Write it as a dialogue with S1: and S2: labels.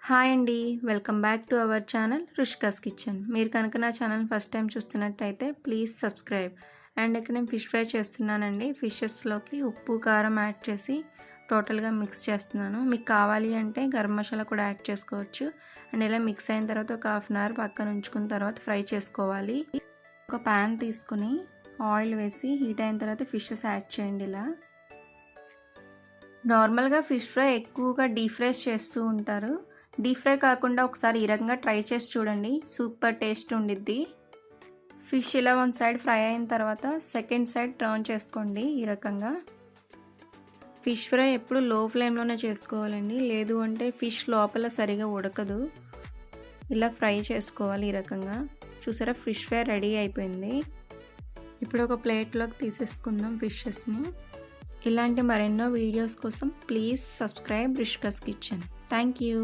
S1: Hi అండి. Welcome back to our channel Rushika's kitchen. మీరు కనుక నా ఛానల్ ఫస్ట్ టైం చూస్తున్నట్టయితే ప్లీజ్ సబ్స్క్రైబ్. అండ్ ఇక్కడ నేను ఫిష్ ఫ్రై చేస్తున్నానండి. ఫిషెస్లోకి ఉప్పు కారం యాడ్ చేసి టోటల్గా మిక్స్ చేస్తున్నాను. మీకు కావాలి అంటే గరం మసాలా కూడా యాడ్ చేసుకోవచ్చు. అండ్ ఇలా మిక్స్ అయిన తర్వాత ఒక హాఫ్ అన్ అవర్ పక్కన ఉంచుకున్న తర్వాత ఫ్రై చేసుకోవాలి. ఒక ప్యాన్ తీసుకుని ఆయిల్ వేసి హీట్ అయిన తర్వాత ఫిషెస్ యాడ్ చేయండి. ఇలా నార్మల్గా ఫిష్ ఫ్రై ఎక్కువగా డీప్ ఫ్రై చేస్తూ ఉంటారు. డీప్ ఫ్రై కాకుండా ఒకసారి ఈ రకంగా ట్రై చేసి చూడండి, సూపర్ టేస్ట్ ఉండిద్ది. ఫిష్ ఇలా వన్ సైడ్ ఫ్రై అయిన తర్వాత సెకండ్ సైడ్ టర్న్ చేసుకోండి. ఈ రకంగా ఫిష్ ఫ్రై ఎప్పుడు లో ఫ్లేమ్లోనే చేసుకోవాలండి, లేదు అంటే ఫిష్ లోపల సరిగా ఉడకదు. ఇలా ఫ్రై చేసుకోవాలి. ఈ రకంగా చూసారా, ఫిష్ ఫ్రై రెడీ అయిపోయింది. ఇప్పుడు ఒక ప్లేట్లోకి తీసేసుకుందాం ఫిషెస్ని. ఇలాంటి మరెన్నో వీడియోస్ కోసం please subscribe Rushika's kitchen. Thank you.